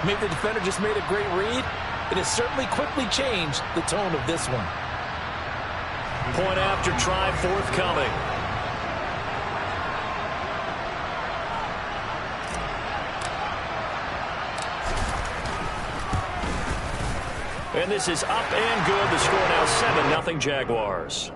Maybe the defender just made a great read. It has certainly quickly changed the tone of this one. Point after try forthcoming. And this is up and good. The score now 7-0 Jaguars.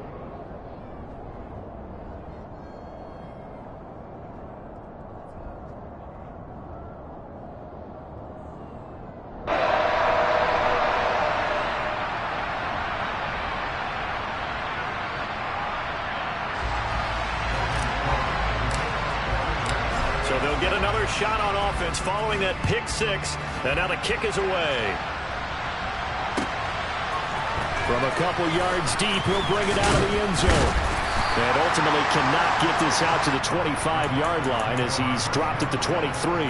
So they'll get another shot on offense following that pick six. And now the kick is away. From a couple yards deep, he'll bring it out of the end zone. And ultimately cannot get this out to the 25-yard line as he's dropped at the 23.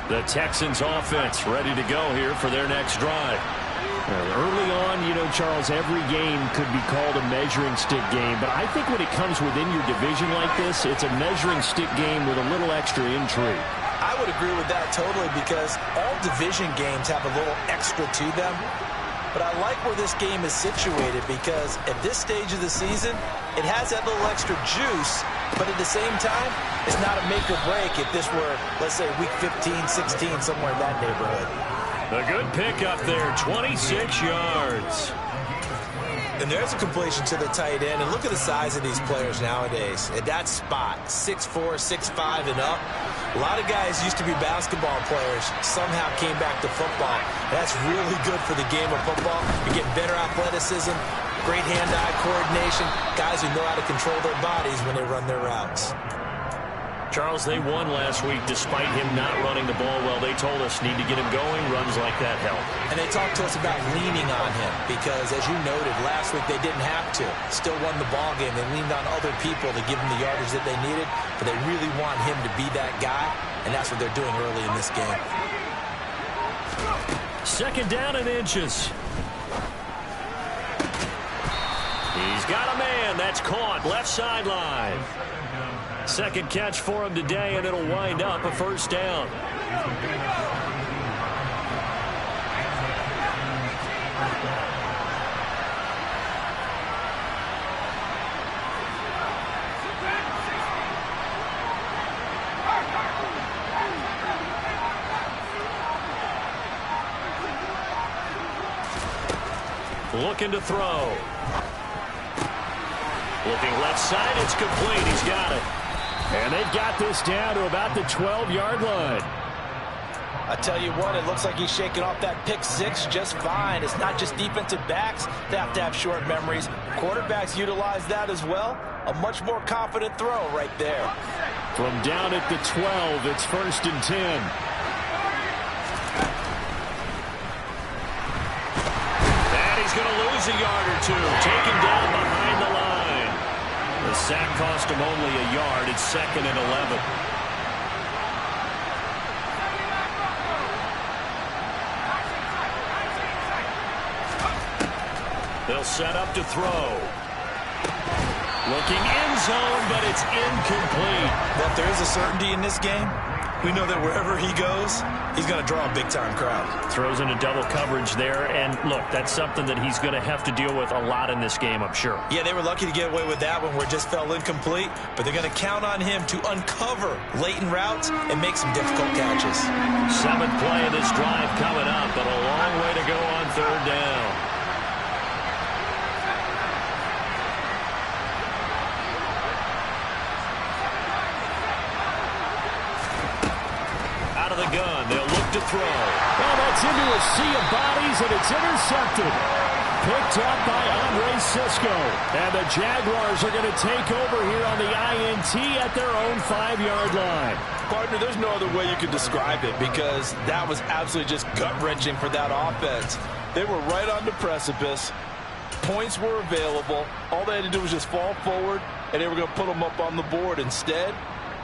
The Texans offense ready to go here for their next drive. Early on, you know, Charles, every game could be called a measuring stick game, but I think when it comes within your division like this, it's a measuring stick game with a little extra intrigue. I would agree with that totally because all division games have a little extra to them. But I like where this game is situated because at this stage of the season, it has that little extra juice, but at the same time, it's not a make or break if this were, let's say, week 15, 16, somewhere in that neighborhood. A good pickup there, 26 yards. And there's a completion to the tight end. And look at the size of these players nowadays. At that spot, 6'4", 6'5", and up. A lot of guys used to be basketball players, somehow came back to football. That's really good for the game of football. You get better athleticism, great hand-eye coordination, guys who know how to control their bodies when they run their routes. Charles, they won last week despite him not running the ball well. They told us need to get him going. Runs like that help. And they talked to us about leaning on him because, as you noted, last week they didn't have to. Still won the ball game. They leaned on other people to give them the yardage that they needed, but they really want him to be that guy, and that's what they're doing early in this game. Second down and inches. He's got a man. That's caught. Left sideline. Second catch for him today, and it'll wind up a first down. Looking to throw. Looking left side, it's complete. He's got it. And they've got this down to about the 12-yard line. I tell you what, it looks like he's shaking off that pick six just fine. It's not just defensive backs that have short memories. Quarterbacks utilize that as well. A much more confident throw right there. From down at the 12, it's 1st and 10. And he's going to lose a yard or two. Taken down behind the line. The sack cost him only a yard. It's 2nd and 11. They'll set up to throw. Looking end zone, but it's incomplete. But there is a certainty in this game. We know that wherever he goes, he's going to draw a big-time crowd. Throws into double coverage there, and look, that's something that he's going to have to deal with a lot in this game, I'm sure. Yeah, they were lucky to get away with that one where it just fell incomplete, but they're going to count on him to uncover latent routes and make some difficult catches. 7th play of this drive coming up, but a long way to go on 3rd down. The gun. They'll look to throw. Oh, that's into a sea of bodies, and it's intercepted. Picked up by Andre Cisco. And the Jaguars are going to take over here on the INT at their own 5-yard line. Partner, there's no other way you could describe it because that was absolutely just gut-wrenching for that offense. They were right on the precipice. Points were available. All they had to do was just fall forward, and they were going to put them up on the board. Instead,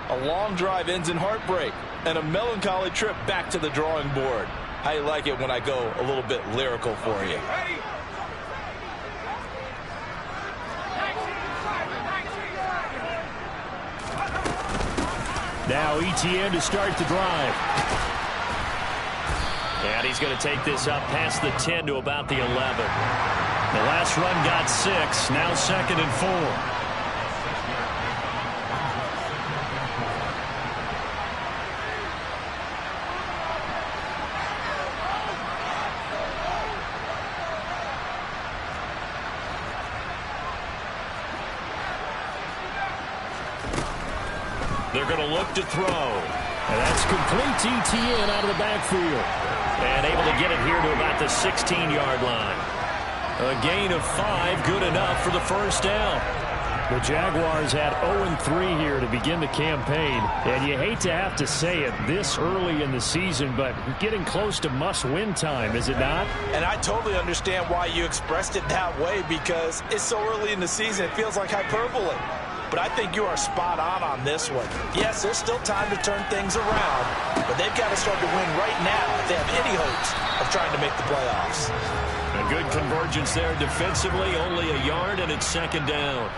A long drive ends in heartbreak and a melancholy trip back to the drawing board. How you like it when I go a little bit lyrical for you? Now ETN to start the drive. And he's going to take this up past the 10 to about the 11. The last run got 6. Now 2nd and 4. They're going to look to throw. And that's complete ETN out of the backfield. And able to get it here to about the 16-yard line. A gain of 5, good enough for the first down. The Jaguars had 0-3 here to begin the campaign. And you hate to have to say it this early in the season, but getting close to must-win time, is it not? And I totally understand why you expressed it that way, because it's so early in the season, it feels like hyperbole. But I think you are spot on this one. Yes, there's still time to turn things around, but they've got to start to win right now if they have any hopes of trying to make the playoffs. A good convergence there defensively, only a yard, and it's 2nd down.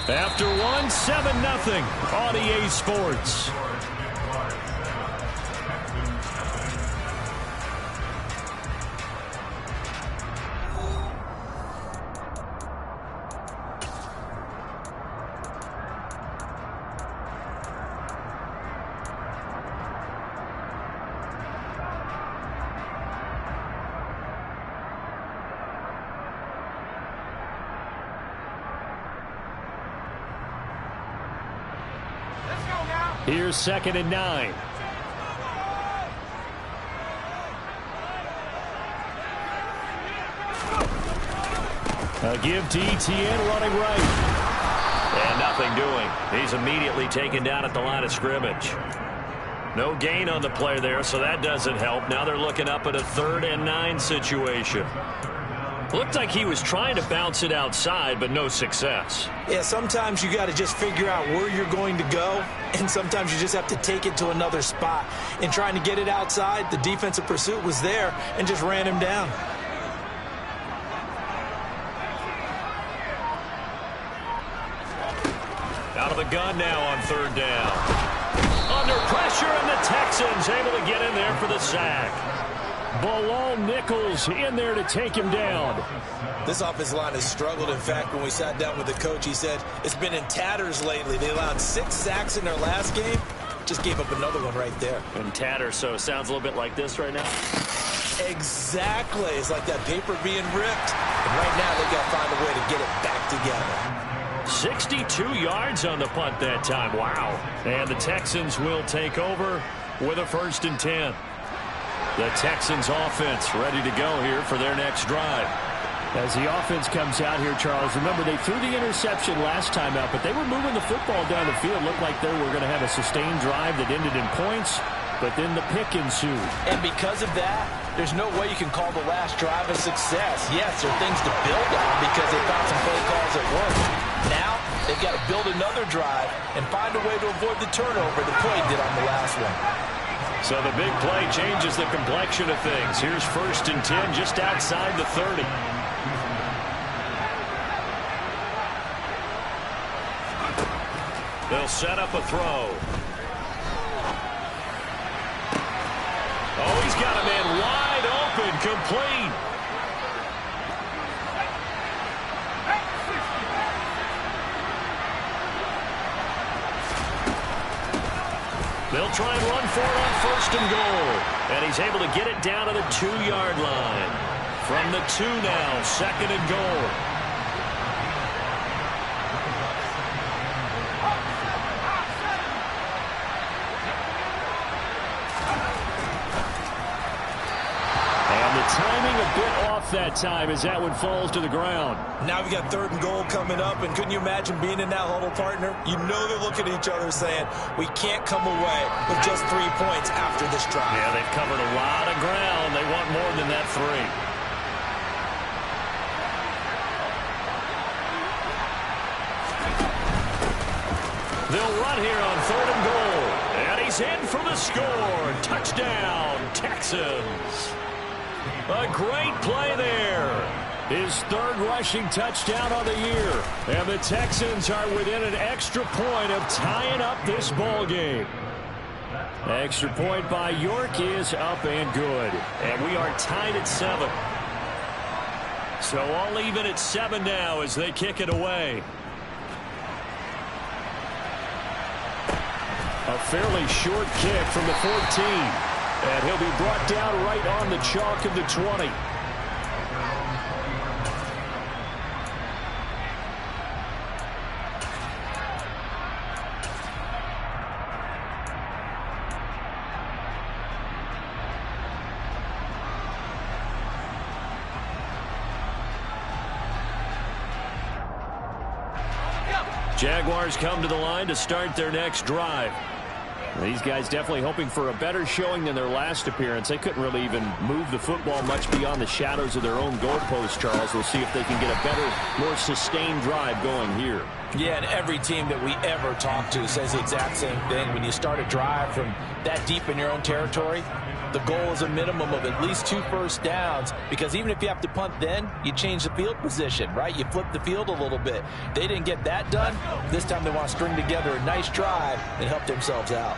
After 1, 7-0 on EA Sports. Here's 2nd and 9. A give to ETN running right. And nothing doing. He's immediately taken down at the line of scrimmage. No gain on the play there, so that doesn't help. Now they're looking up at a 3rd and 9 situation. Looked like he was trying to bounce it outside, but no success. Yeah, sometimes you got to just figure out where you're going to go, and sometimes you just have to take it to another spot. In trying to get it outside, the defensive pursuit was there and just ran him down. Out of the gun now on 3rd down. Under pressure, and the Texans able to get in there for the sack. Bilal Nichols in there to take him down. This offensive line has struggled. In fact, when we sat down with the coach, he said it's been in tatters lately. They allowed 6 sacks in their last game. Just gave up another one right there. In tatters, so it sounds a little bit like this right now. Exactly. It's like that paper being ripped. And right now, they got to find a way to get it back together. 62 yards on the punt that time. Wow. And the Texans will take over with a 1st and 10. The Texans offense ready to go here for their next drive. As the offense comes out here, Charles, remember they threw the interception last time out, but they were moving the football down the field. Looked like they were going to have a sustained drive that ended in points, but then the pick ensued. And because of that, there's no way you can call the last drive a success. Yes, there are things to build on because they found some play calls that worked. Now, they've got to build another drive and find a way to avoid the turnover the play did on the last one. So the big play changes the complexion of things. Here's 1st and 10 just outside the 30. They'll set up a throw. Oh, he's got a man wide open, complete. They'll try and run for it on 1st and goal. And he's able to get it down to the 2-yard line. From the 2 now, 2nd and goal. And the timing a bit off that time as that one falls to the ground. Now we got 3rd and goal coming up, and couldn't you imagine being in that huddle, partner? You know they're looking at each other saying, we can't come away with just 3 points after this drive. Yeah, they've covered a lot of ground. They want more than that 3. They'll run here on 3rd and goal. And he's in for the score. Touchdown, Texans. A great play there. His 3rd rushing touchdown of the year. And the Texans are within an extra point of tying up this ball game. Extra point by York is up and good. And we are tied at 7. So all even at 7 now as they kick it away. A fairly short kick from the 14. And he'll be brought down right on the chalk of the 20. Jaguars come to the line to start their next drive. These guys definitely hoping for a better showing than their last appearance. They couldn't really even move the football much beyond the shadows of their own goalpost, Charles. We'll see if they can get a better, more sustained drive going here. Yeah, and every team that we ever talk to says the exact same thing. When you start a drive from that deep in your own territory, the goal is a minimum of at least 2 first downs, because even if you have to punt then, you change the field position, right? You flip the field a little bit. They didn't get that done. This time they want to string together a nice drive and help themselves out.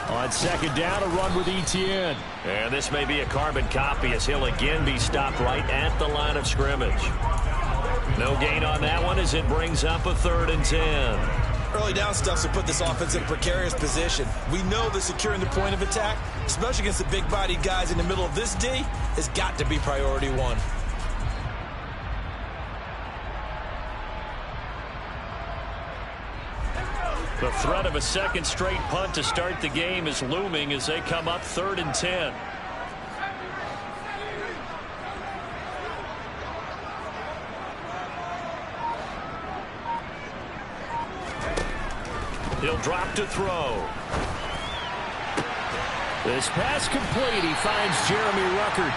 On 2nd down, a run with Etienne. And this may be a carbon copy as he'll again be stopped right at the line of scrimmage. No gain on that one as it brings up a 3rd and 10. Early down stuff to put this offense in a precarious position. We know that securing the point of attack, especially against the big-bodied guys in the middle of this D, has got to be priority 1. The threat of a 2nd straight punt to start the game is looming as they come up 3rd and 10. He'll drop to throw. This pass complete. He finds Jeremy Ruckert.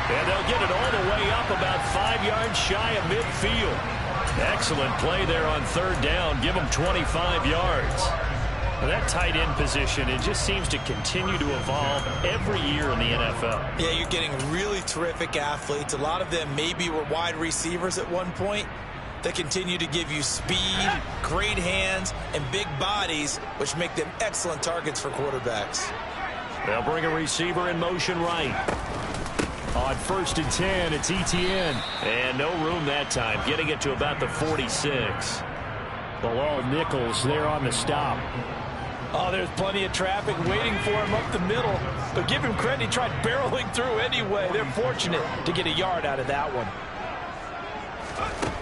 And they'll get it all the way up about 5 yards shy of midfield. Excellent play there on 3rd down. Give them 25 yards. Well, that tight end position, it just seems to continue to evolve every year in the NFL. Yeah, you're getting really terrific athletes. A lot of them maybe were wide receivers at one point. They continue to give you speed, great hands, and big bodies, which make them excellent targets for quarterbacks. They'll bring a receiver in motion right. On 1st and 10, it's Etienne. And no room that time, getting it to about the 46. Bilal Nichols there on the stop. Oh, there's plenty of traffic waiting for him up the middle. But give him credit, he tried barreling through anyway. They're fortunate to get a yard out of that one.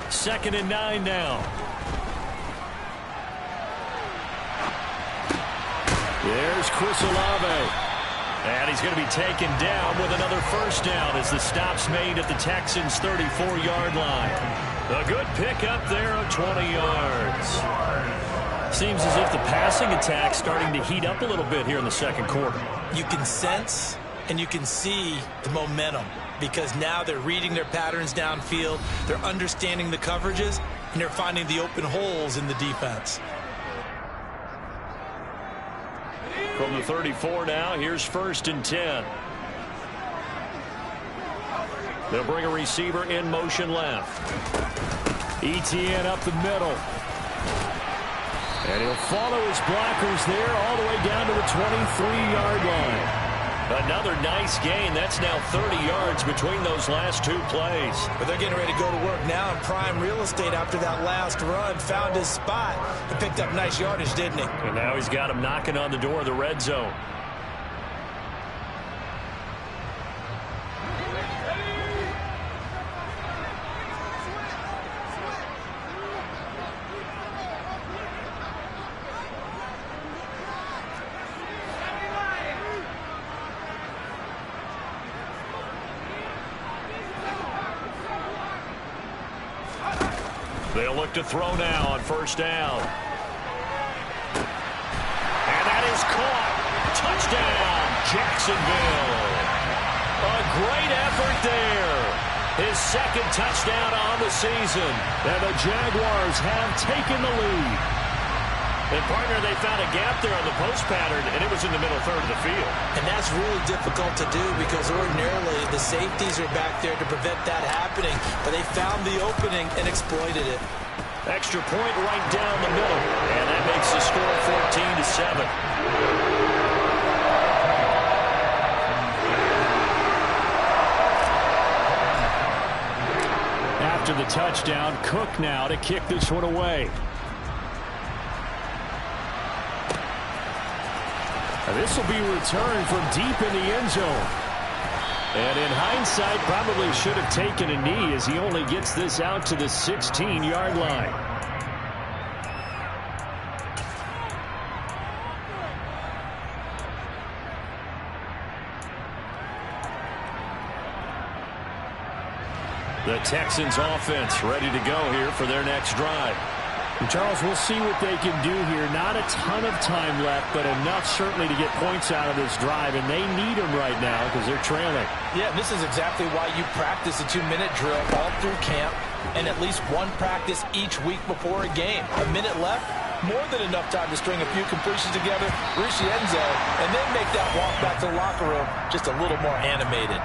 2nd and 9 now. There's Chris Olave. And he's going to be taken down with another 1st down as the stop's made at the Texans' 34-yard line. A good pickup there of 20 yards. Seems as if the passing attack's starting to heat up a little bit here in the 2nd quarter. You can sense and you can see the momentum, because now they're reading their patterns downfield, they're understanding the coverages, and they're finding the open holes in the defense. From the 34 now, here's 1st and 10. They'll bring a receiver in motion left. Etienne up the middle. And he'll follow his blockers there all the way down to the 23-yard line. Another nice gain. That's now 30 yards between those last 2 plays. But they're getting ready to go to work now in prime real estate after that last run. Found his spot and picked up nice yardage, didn't he? And now he's got him knocking on the door of the red zone. They'll look to throw now on first down. And that is caught. Touchdown, Jacksonville. A great effort there. His second touchdown on the season. And the Jaguars have taken the lead. And, partner, they found a gap there on the post pattern, and it was in the middle third of the field. And that's really difficult to do because ordinarily the safeties are back there to prevent that happening. But they found the opening and exploited it. Extra point right down the middle. And that makes the score 14-7. After the touchdown, Cook now to kick this one away. This will be returned from deep in the end zone. And in hindsight, probably should have taken a knee as he only gets this out to the 16-yard line. The Texans offense ready to go here for their next drive. And Charles, we'll see what they can do here. Not a ton of time left, but enough certainly to get points out of this drive, and they need them right now because they're trailing. Yeah, this is exactly why you practice a 2-minute drill all through camp and at least one practice each week before a game. A minute left, more than enough time to string a few completions together, reach the end zone, and then make that walk back to the locker room just a little more animated.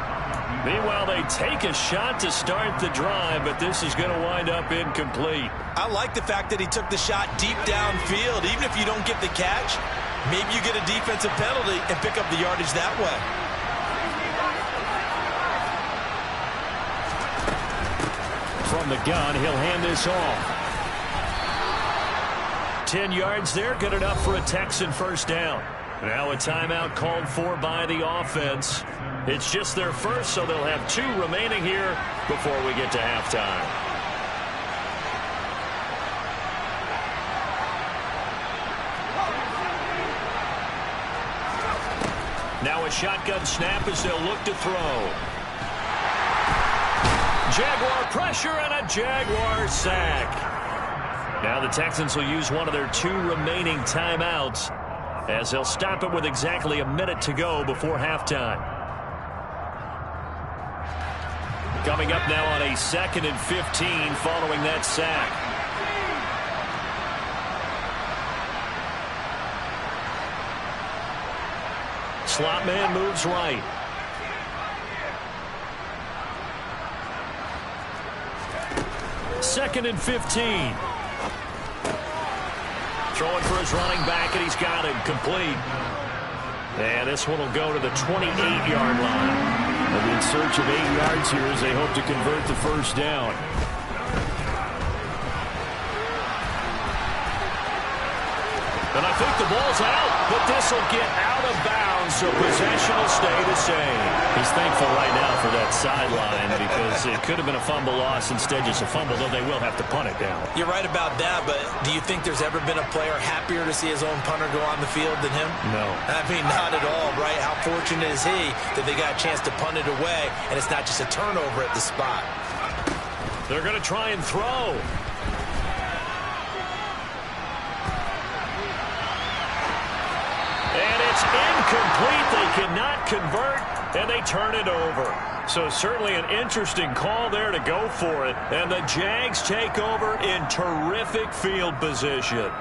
Meanwhile, they take a shot to start the drive, but this is going to wind up incomplete. I like the fact that he took the shot deep downfield. Even if you don't get the catch, maybe you get a defensive penalty and pick up the yardage that way. From the gun, he'll hand this off. 10 yards there, good enough for a Texan first down. Now a timeout called for by the offense. It's just their first, so they'll have 2 remaining here before we get to halftime. Now a shotgun snap as they'll look to throw. Jaguar pressure and a Jaguar sack. Now the Texans will use one of their 2 remaining timeouts as they'll stop it with exactly a minute to go before halftime. Coming up now on a 2nd and 15 following that sack. Slot man moves right. Second and 15. Throwing for his running back, and he's got it complete. And this one will go to the 28-yard line. They'll be in search of 8 yards here as they hope to convert the first down. And I think the ball's out, but this will get out of bounds, so possession will stay the same. He's thankful right now for that sideline because it could have been a fumble loss, instead just a fumble, though they will have to punt it down. You're right about that, but do you think there's ever been a player happier to see his own punter go on the field than him? No. I mean, not at all, right? How fortunate is he that they got a chance to punt it away, and it's not just a turnover at the spot. They're going to try and throw. And it's incomplete. They cannot convert, and they turn it over. So certainly an interesting call there to go for it. And the Jags take over in terrific field position.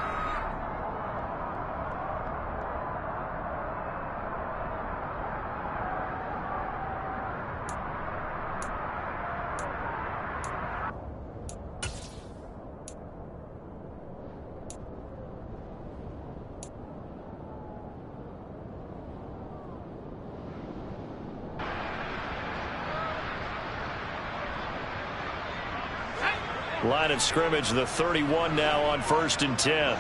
Line of scrimmage, the 31 now on 1st and 10.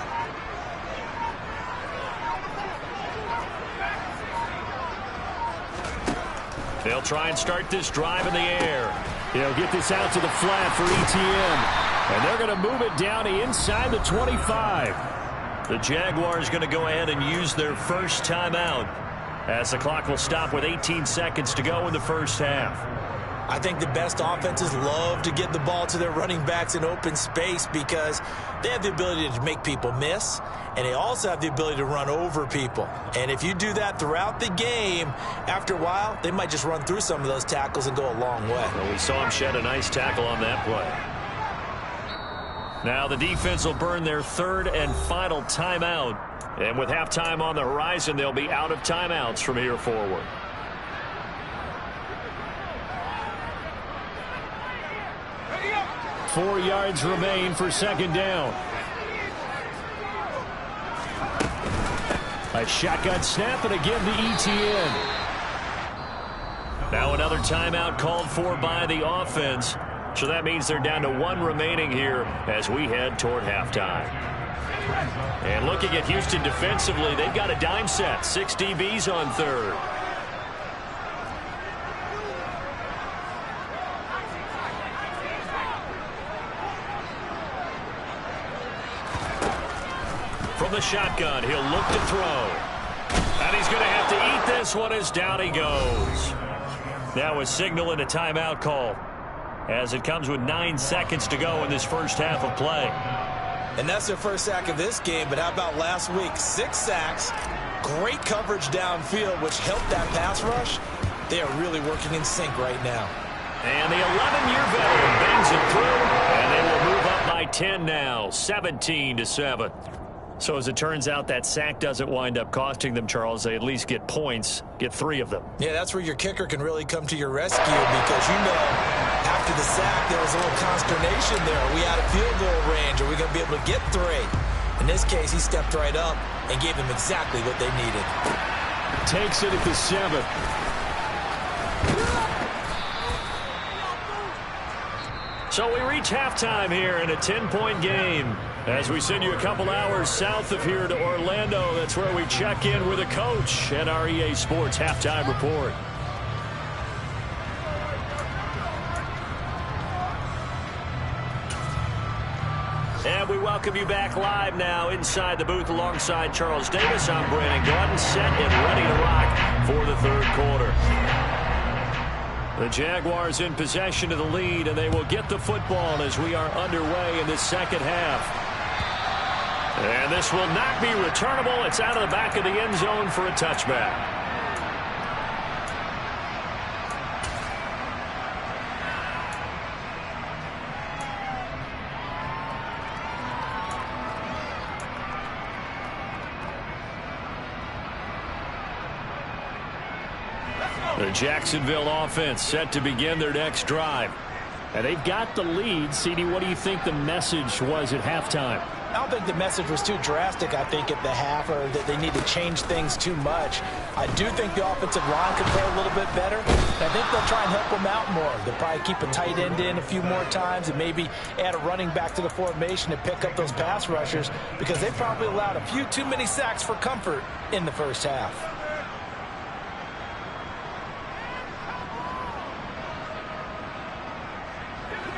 They'll try and start this drive in the air. They'll get this out to the flat for ETN. And they're going to move it down to inside the 25. The Jaguars going to go ahead and use their first timeout as the clock will stop with 18 seconds to go in the first half. I think the best offenses love to get the ball to their running backs in open space because they have the ability to make people miss, and they also have the ability to run over people. And if you do that throughout the game, after a while, they might just run through some of those tackles and go a long way. Well, we saw him shed a nice tackle on that play. Now the defense will burn their third and final timeout. And with halftime on the horizon, they'll be out of timeouts from here forward. Four yards remain for second down. A shotgun snap, and again the ETN. Now another timeout called for by the offense. So that means they're down to one remaining here as we head toward halftime. And looking at Houston defensively, they've got a dime set. 6 DBs on third. From the shotgun, he'll look to throw. And he's going to have to eat this one as down he goes. Now a signal and a timeout call as it comes with 9 seconds to go in this first half of play. And that's their first sack of this game, but how about last week? 6 sacks, great coverage downfield, which helped that pass rush. They are really working in sync right now. And the 11-year veteran bangs it through, and they will move up by 10 now, 17-7. So as it turns out, that sack doesn't wind up costing them, Charles. They at least get points, get 3 of them. Yeah, that's where your kicker can really come to your rescue because, you know, after the sack, there was a little consternation there. Are we out of field goal range? Are we going to be able to get 3? In this case, he stepped right up and gave them exactly what they needed. Takes it at the 7. So we reach halftime here in a 10-point game. As we send you a couple hours south of here to Orlando, that's where we check in with a coach and our EA Sports Halftime Report. And we welcome you back live now inside the booth alongside Charles Davis. I'm Brandon Gaudin, set and ready to rock for the third quarter. The Jaguars in possession of the lead, and they will get the football as we are underway in this second half. And this will not be returnable. It's out of the back of the end zone for a touchback. The Jacksonville offense set to begin their next drive. And they've got the lead. CD, what do you think the message was at halftime? I don't think the message was too drastic, I think, at the half, or that they need to change things too much. I do think the offensive line could play a little bit better. I think they'll try and help them out more. They'll probably keep a tight end in a few more times and maybe add a running back to the formation to pick up those pass rushers because they probably allowed a few too many sacks for comfort in the first half.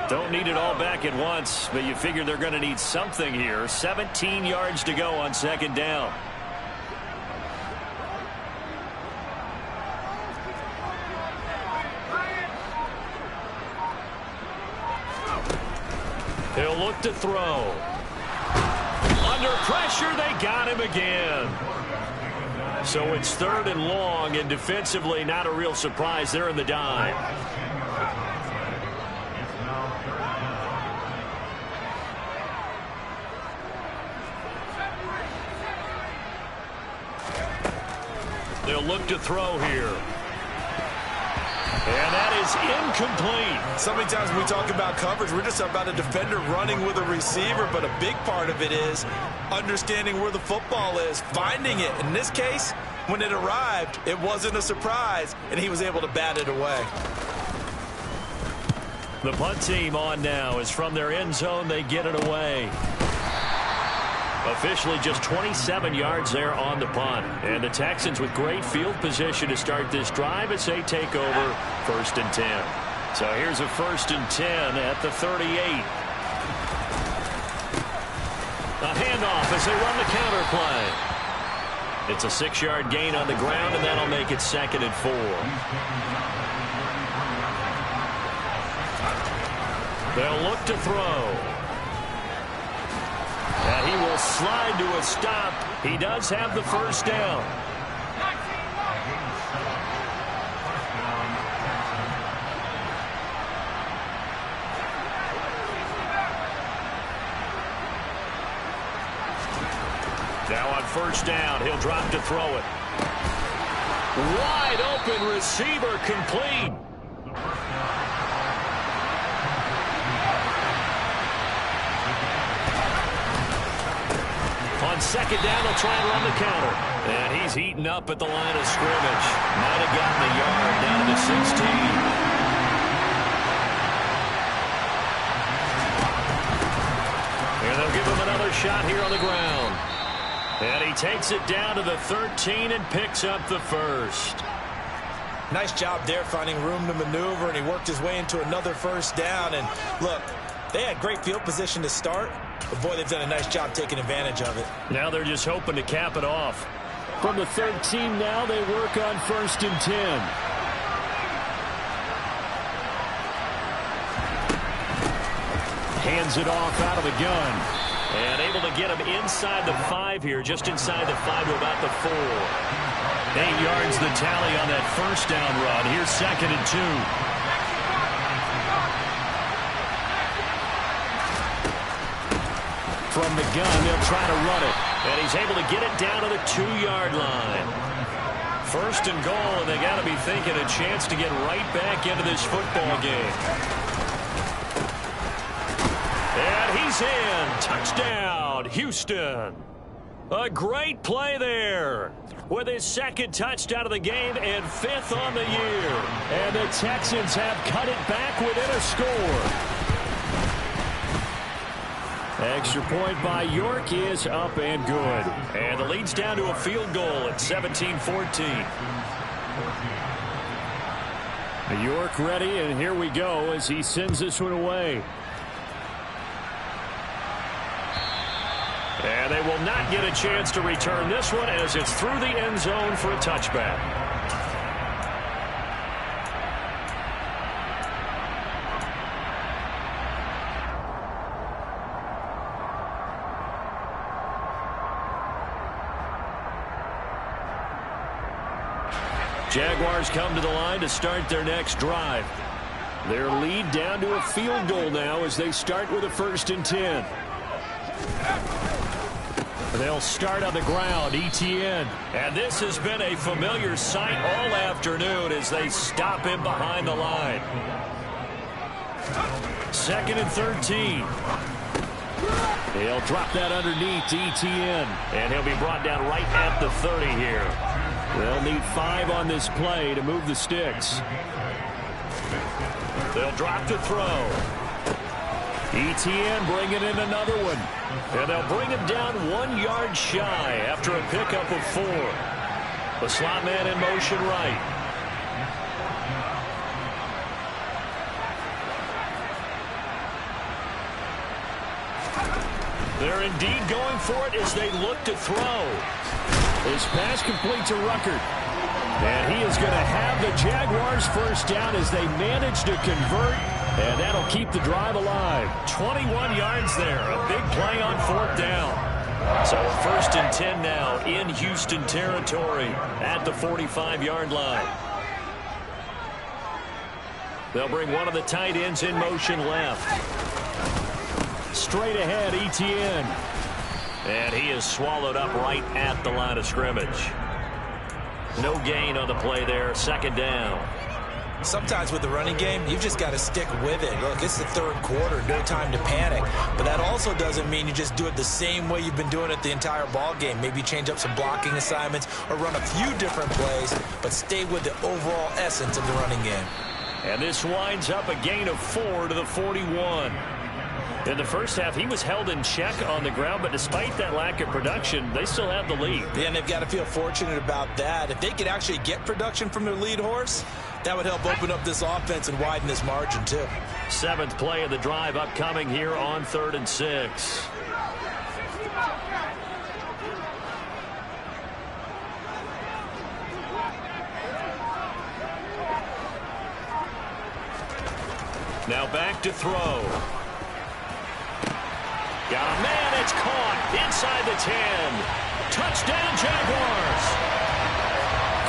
Don't need it all back at once, but you figure they're going to need something here. 17 yards to go on second down. He'll look to throw. Under pressure, they got him again. So it's 3rd and long, and defensively, not a real surprise. They're in the dime. They'll look to throw here. And that is incomplete. So many times when we talk about coverage, we're just about a defender running with a receiver, but a big part of it is understanding where the football is, finding it. In this case, when it arrived, it wasn't a surprise, and he was able to bat it away. The punt team on now is from their end zone. They get it away. Officially just 27 yards there on the punt. And the Texans with great field position to start this drive as they take over 1st and 10. So here's a 1st and 10 at the 38. A handoff as they run the counter play. It's a 6-yard gain on the ground, and that'll make it 2nd and 4. They'll look to throw. And he will slide to a stop. He does have the first down. Now on first down, he'll drop to throw it. Wide open receiver, complete. On second down, they'll try and run the counter. And he's eaten up at the line of scrimmage. Might have gotten a yard down to the 16. And they'll give him another shot here on the ground. And he takes it down to the 13 and picks up the first. Nice job there finding room to maneuver, and he worked his way into another first down. And look, they had great field position to start, but boy, they've done a nice job taking advantage of it. Now they're just hoping to cap it off. From the 13 now, they work on first and 10. Hands it off out of the gun. And able to get him inside the 5 here, just inside the 5 to about the 4. 8 yards the tally on that first down run. Here's second and 2. From the gun, they'll try to run it. And he's able to get it down to the 2-yard line. First and goal, and they got to be thinking a chance to get right back into this football game. And he's in. Touchdown, Houston. A great play there. With his second touchdown of the game and 5th on the year. And the Texans have cut it back within a score. Extra point by York is up and good. And the lead's down to a field goal at 17-14. York ready, and here we go as he sends this one away. And they will not get a chance to return this one as it's through the end zone for a touchback. Jaguars come to the line to start their next drive. Their lead down to a field goal now as they start with a first and 10. They'll start on the ground, Etienne. And this has been a familiar sight all afternoon as they stop him behind the line. Second and 13. He'll drop that underneath to Etienne. And he'll be brought down right at the 30 here. They'll need 5 on this play to move the sticks. They'll drop to throw. Etienne bringing in another one. And they'll bring him down 1 yard shy after a pickup of 4. The slot man in motion right. They're indeed going for it as they look to throw. His pass complete to Ruckert. And he is going to have the Jaguars first down as they manage to convert. And that'll keep the drive alive. 21 yards there. A big play on 4th down. So first and 10 now in Houston territory at the 45-yard line. They'll bring one of the tight ends in motion left. Straight ahead, Etienne. And he is swallowed up right at the line of scrimmage. No gain on the play there. Second down. Sometimes with the running game, you've just got to stick with it. Look, it's the 3rd quarter, no time to panic. But that also doesn't mean you just do it the same way you've been doing it the entire ball game. Maybe change up some blocking assignments or run a few different plays, but stay with the overall essence of the running game. And this winds up a gain of 4 to the 41. In the first half, he was held in check on the ground, but despite that lack of production, they still have the lead. Yeah, and they've got to feel fortunate about that. If they could actually get production from their lead horse, that would help open up this offense and widen this margin, too. 7th play of the drive upcoming here on 3rd and 6. Now back to throw. Got a man, it's caught inside the 10. Touchdown, Jaguars.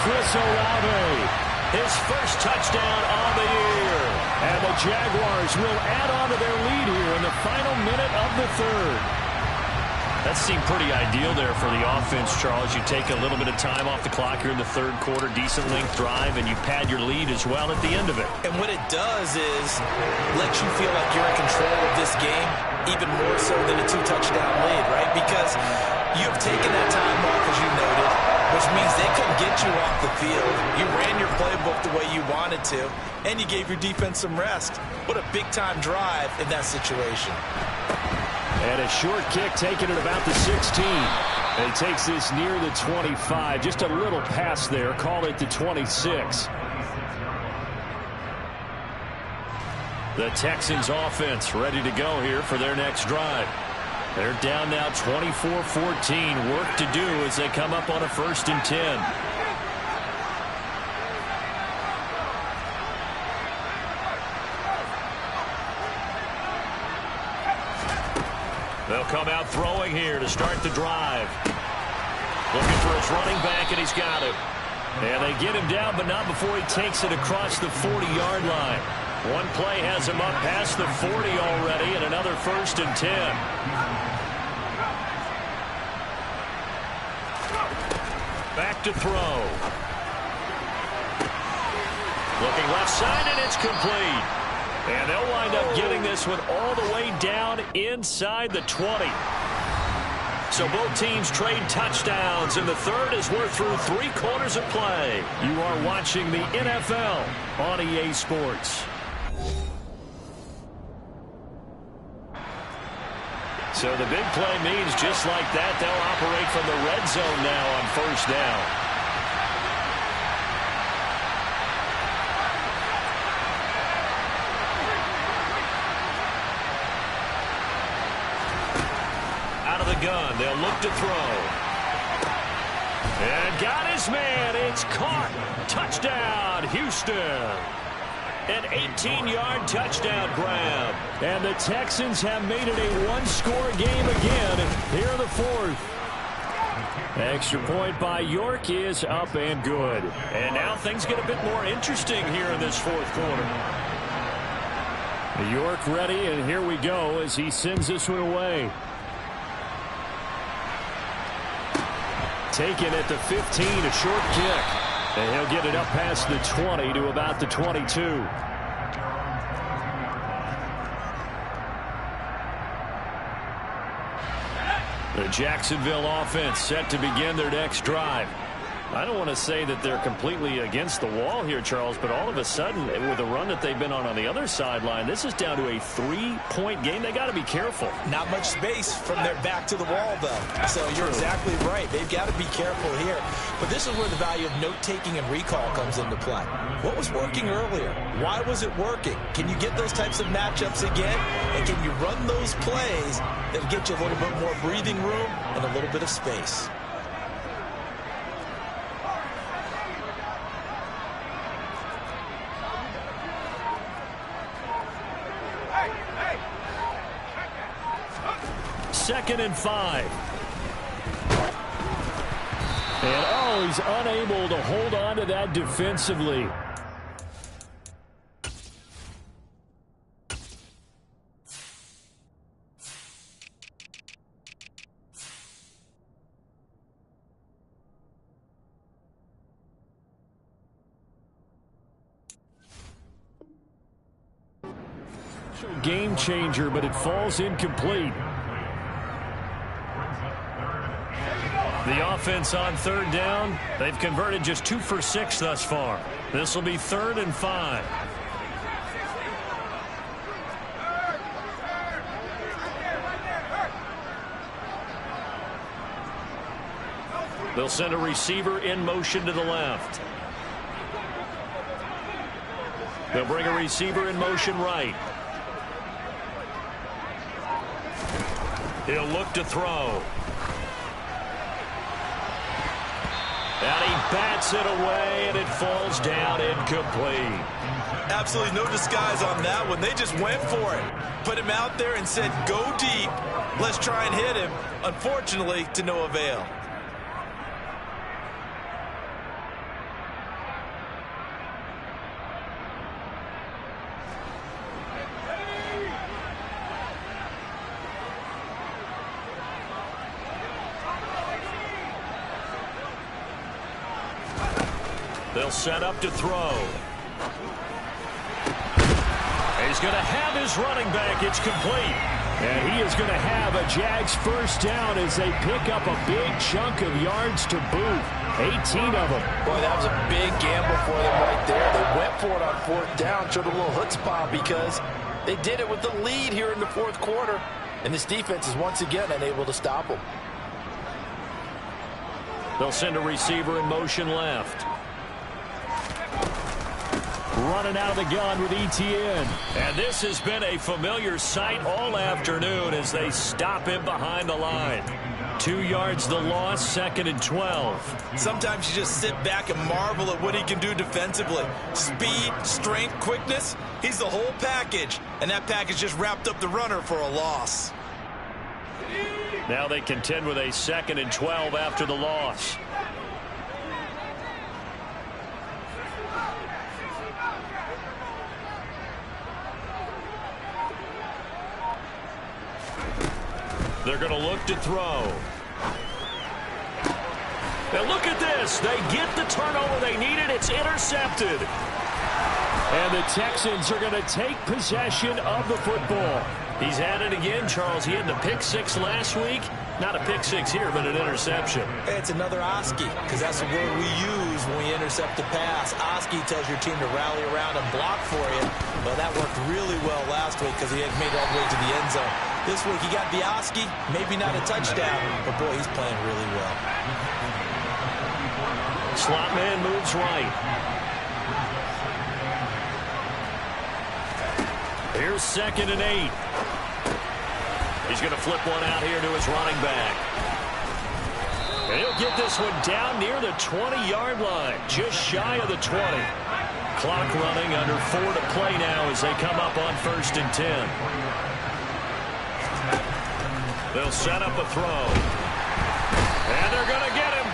Chris Olave, his first touchdown on the year. And the Jaguars will add on to their lead here in the final minute of the third. That seemed pretty ideal there for the offense, Charles. You take a little bit of time off the clock here in the third quarter, decent length drive, and you pad your lead as well at the end of it. And what it does is let you feel like you're in control of this game, even more so than a 2-touchdown lead, right? Because you've taken that time off, as you noted, which means they couldn't get you off the field. You ran your playbook the way you wanted to, and you gave your defense some rest. What a big-time drive in that situation. And a short kick taken at about the 16. And he takes this near the 25. Just a little pass there. Call it the 26. The Texans offense ready to go here for their next drive. They're down now 24-14. Work to do as they come up on a 1st and 10. They'll come out throwing here to start the drive. Looking for his running back, and he's got it. And they get him down, but not before he takes it across the 40-yard line. One play has him up past the 40 already, and another 1st and 10. Back to throw. Looking left side, and it's complete. And they'll wind up getting this one all the way down inside the 20. So both teams trade touchdowns, and the third as we're through 3 quarters of play. You are watching the NFL on EA Sports. So the big play means just like that, they'll operate from the red zone now on 1st down. Gun. They'll look to throw. And got his man. It's caught. Touchdown, Houston. An 18-yard touchdown grab. And the Texans have made it a one-score game again here in the 4th. Extra point by York is up and good. And now things get a bit more interesting here in this 4th quarter. York ready, and here we go as he sends this one away. Taken at the 15, a short kick. And he'll get it up past the 20 to about the 22. The Jacksonville offense set to begin their next drive. I don't want to say that they're completely against the wall here, Charles, but all of a sudden, with the run that they've been on the other sideline, this is down to a 3-point game. They got to be careful. Not much space from their back to the wall, though. So you're exactly right. They've got to be careful here. But this is where the value of note-taking and recall comes into play. What was working earlier? Why was it working? Can you get those types of matchups again? And can you run those plays that get you a little bit more breathing room and a little bit of space? Second and 5. And he's unable to hold on to that defensively. Game changer, but it falls incomplete. The offense on 3rd down, they've converted just 2 for 6 thus far. This will be 3rd and 5. They'll send a receiver in motion to the left. They'll bring a receiver in motion right. He'll look to throw. And he bats it away, and it falls down incomplete. Absolutely no disguise on that one. They just went for it. Put him out there and said, go deep. Let's try and hit him. Unfortunately, to no avail. They'll set up to throw. He's going to have his running back. It's complete. And he is going to have a Jags first down as they pick up a big chunk of yards to boot. 18 of them. Boy, that was a big gamble for them right there. They went for it on fourth down, showed a little chutzpah because they did it with the lead here in the fourth quarter. And this defense is once again unable to stop them. They'll send a receiver in motion left. Running out of the gun with Etienne. And this has been a familiar sight all afternoon as they stop him behind the line. 2 yards the loss, 2nd and 12. Sometimes you just sit back and marvel at what he can do defensively. Speed, strength, quickness. He's the whole package. And that package just wrapped up the runner for a loss. Now they contend with a 2nd and 12 after the loss. They're going to look to throw. And look at this. They get the turnover they needed. It's intercepted. And the Texans are going to take possession of the football. He's had it again, Charles. He had the pick six last week. Not a pick six here, but an interception. It's another Oski, because that's the word we use when we intercept a pass. Oski tells your team to rally around and block for you. Well, that worked really well last week because he had made it all the way to the end zone. This week he got the Oski, maybe not a touchdown, but boy, he's playing really well. Slot man moves right. Here's 2nd and 8. He's going to flip one out here to his running back. And he'll get this one down near the 20-yard line, just shy of the 20. Clock running, under 4 to play now as they come up on 1st and 10. They'll set up a throw. And they're going to get him.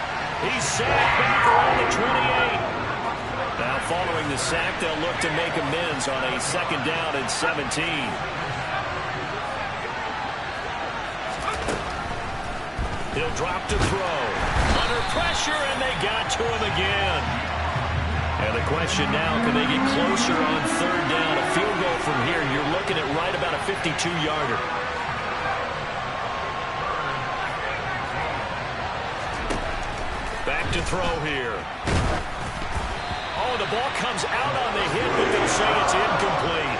He's sacked back around the 28. Now following the sack, they'll look to make amends on a 2nd down and 17. He'll drop to throw. Under pressure, and they got to him again. And the question now, can they get closer on 3rd down? A field goal from here, you're looking at right about a 52-yarder. Back to throw here. Oh, the ball comes out on the hit, but they'll say it's incomplete.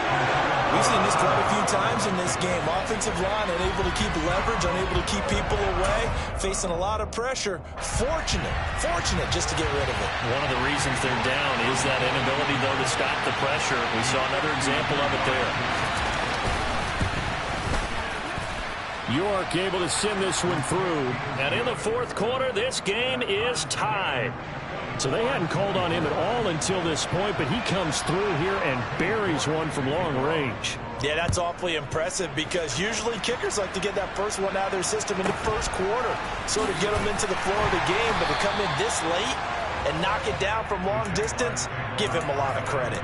We've seen this quite a few times in this game. Offensive line unable to keep leverage, unable to keep people away, facing a lot of pressure. Fortunate just to get rid of it. One of the reasons they're down is that inability, though, to stop the pressure. We saw another example of it there. York able to send this one through. And in the 4th quarter, this game is tied. So they hadn't called on him at all until this point, but he comes through here and buries one from long range. Yeah, that's awfully impressive because usually kickers like to get that first one out of their system in the 1st quarter, sort of get them into the flow of the game, but to come in this late and knock it down from long distance, give him a lot of credit.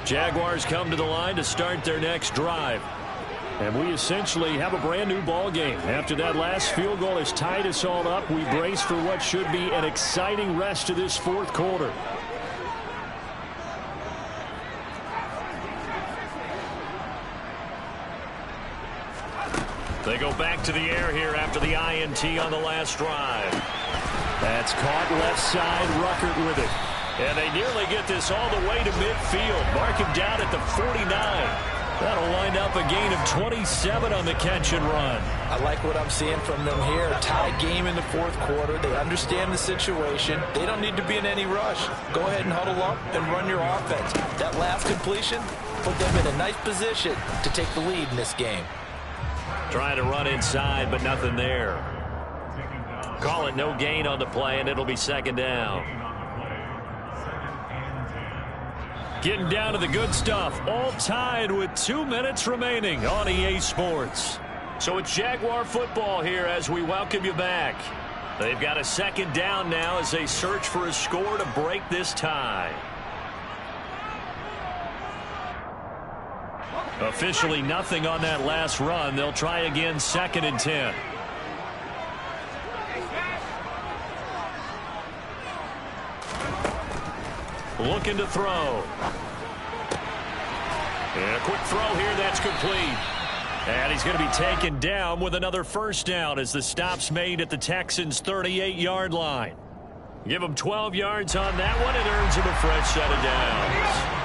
Jaguars come to the line to start their next drive. And we essentially have a brand new ball game. After that last field goal has tied us all up, we brace for what should be an exciting rest of this 4th quarter. They go back to the air here after the INT on the last drive. That's caught left side, Ruckert with it. And they nearly get this all the way to midfield. Mark him down at the 49. That'll wind up a gain of 27 on the catch and run. I like what I'm seeing from them here. Tied game in the 4th quarter. They understand the situation. They don't need to be in any rush. Go ahead and huddle up and run your offense. That last completion, put them in a nice position to take the lead in this game. Trying to run inside, but nothing there. Call it no gain on the play, and it'll be second down. Getting down to the good stuff. All tied with 2 minutes remaining on EA Sports. So it's Jaguar football here as we welcome you back. They've got a second down now as they search for a score to break this tie. Officially nothing on that last run. They'll try again, 2nd and 10. Looking to throw. And a quick throw here, that's complete. And he's going to be taken down with another first down as the stop's made at the Texans' 38-yard line. Give him 12 yards on that one. It earns him a fresh set of downs.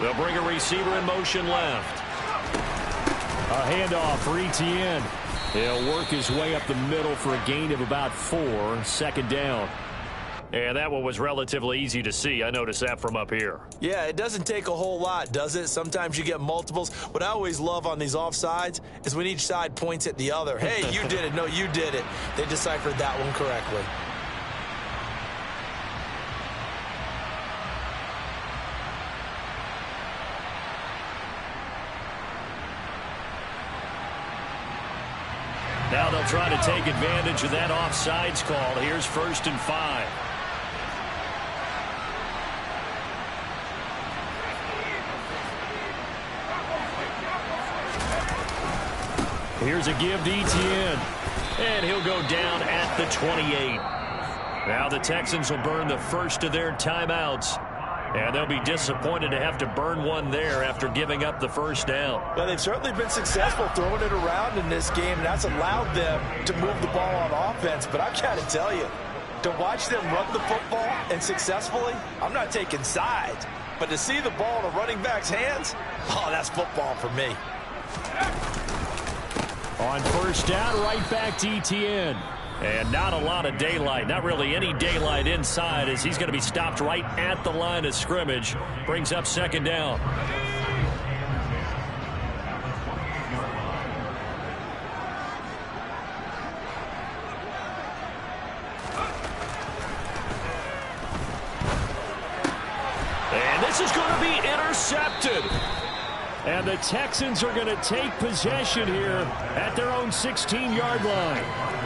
They'll bring a receiver in motion left. A handoff for Etienne. He'll work his way up the middle for a gain of about 4, 2nd down. And that one was relatively easy to see. I noticed that from up here. Yeah, it doesn't take a whole lot, does it? Sometimes you get multiples. What I always love on these offsides is when each side points at the other. Hey, you did it. No, you did it. They deciphered that one correctly. Now they'll try to take advantage of that offsides call. Here's 1st and 5. Here's a give to Etienne. And he'll go down at the 28. Now the Texans will burn the first of their timeouts. And they'll be disappointed to have to burn one there after giving up the first down. Well, they've certainly been successful throwing it around in this game, and that's allowed them to move the ball on offense. But I've got to tell you, to watch them run the football and successfully, I'm not taking sides. But to see the ball in a running back's hands, oh, that's football for me. On first down, right back to Etienne. And not a lot of daylight, not really any daylight inside as he's going to be stopped right at the line of scrimmage. Brings up 2nd down. And this is going to be intercepted. And the Texans are going to take possession here at their own 16-yard line.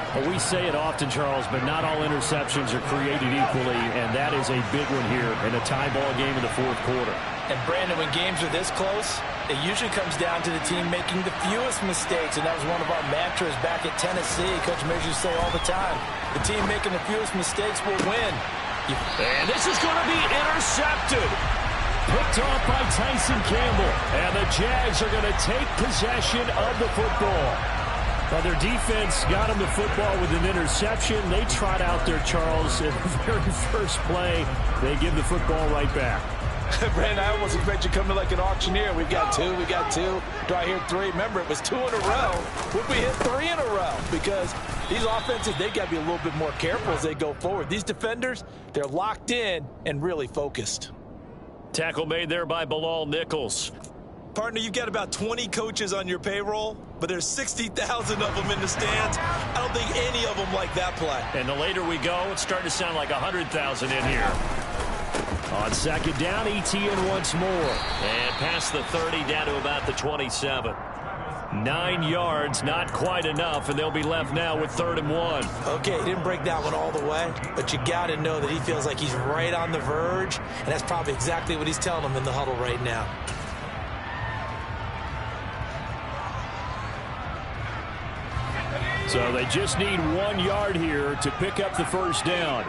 Well, we say it often, Charles, but not all interceptions are created equally, and that is a big one here in a tie ball game in the 4th quarter. And, Brandon, when games are this close, it usually comes down to the team making the fewest mistakes, and that was one of our mantras back at Tennessee. Coach Mears used to say all the time, the team making the fewest mistakes will win. And this is going to be intercepted. Picked off by Tyson Campbell, and the Jags are going to take possession of the football. Well, their defense got them the football with an interception. They trot out there, Charles, in the very first play. They give the football right back. Brandon, I almost expect you to come in like an auctioneer. We've got 2, we got 2. Do I hear 3? Remember, it was 2 in a row. Would we hit 3 in a row? Because these offenses, they got to be a little bit more careful as they go forward. These defenders, they're locked in and really focused. Tackle made there by Bilal Nichols. Partner, you've got about 20 coaches on your payroll, but there's 60,000 of them in the stands. I don't think any of them like that play. And the later we go, it's starting to sound like 100,000 in here. On 2nd down, Etienne once more. And past the 30, down to about the 27. 9 yards, not quite enough, and they'll be left now with 3rd and 1. Okay, he didn't break that one all the way, but you got to know that he feels like he's right on the verge, and that's probably exactly what he's telling them in the huddle right now. So they just need 1 yard here to pick up the first down.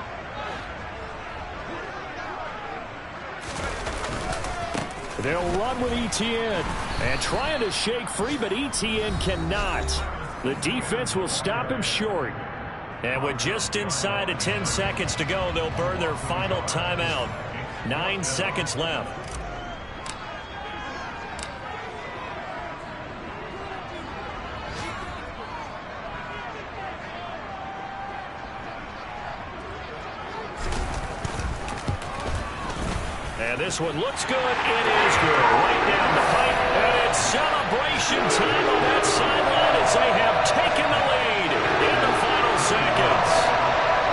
They'll run with Etienne and trying to shake free, but Etienne cannot. The defense will stop him short. And with just inside of 10 seconds to go, they'll burn their final timeout. 9 seconds left. And this one looks good. It is good. Right down the pipe. And it's celebration time on that sideline as they have taken the lead in the final seconds.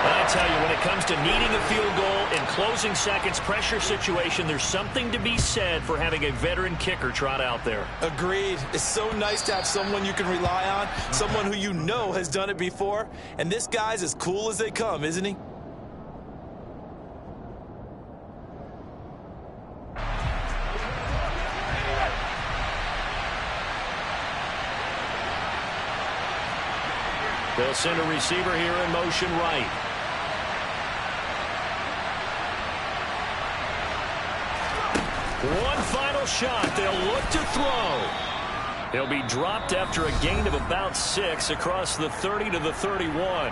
I tell you, when it comes to needing a field goal in closing seconds, pressure situation, there's something to be said for having a veteran kicker trot out there. Agreed. It's so nice to have someone you can rely on, someone who you know has done it before. And this guy's as cool as they come, isn't he? They'll send a receiver here in motion right. One final shot. They'll look to throw. He'll be dropped after a gain of about 6 across the 30 to the 31.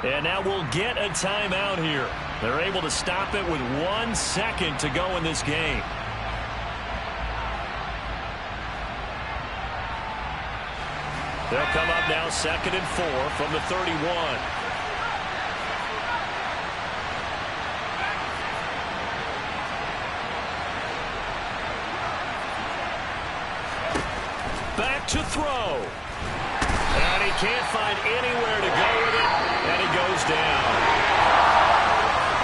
And now we'll get a timeout here. They're able to stop it with 1 second to go in this game. They'll come up now 2nd and 4 from the 31. Back to throw. And he can't find anywhere to go with it, and he goes down.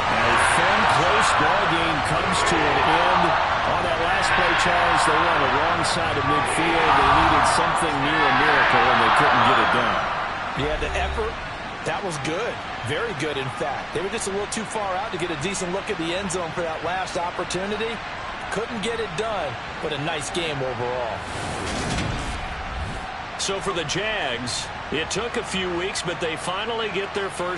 A fun, close ball game comes to an end. On that last play, Charles, they were on the wrong side of midfield. They needed something near a miracle, and they couldn't get it done. Yeah, the effort, that was good. Very good, in fact. They were just a little too far out to get a decent look at the end zone for that last opportunity. Couldn't get it done, but a nice game overall. So for the Jags, it took a few weeks, but they finally get their first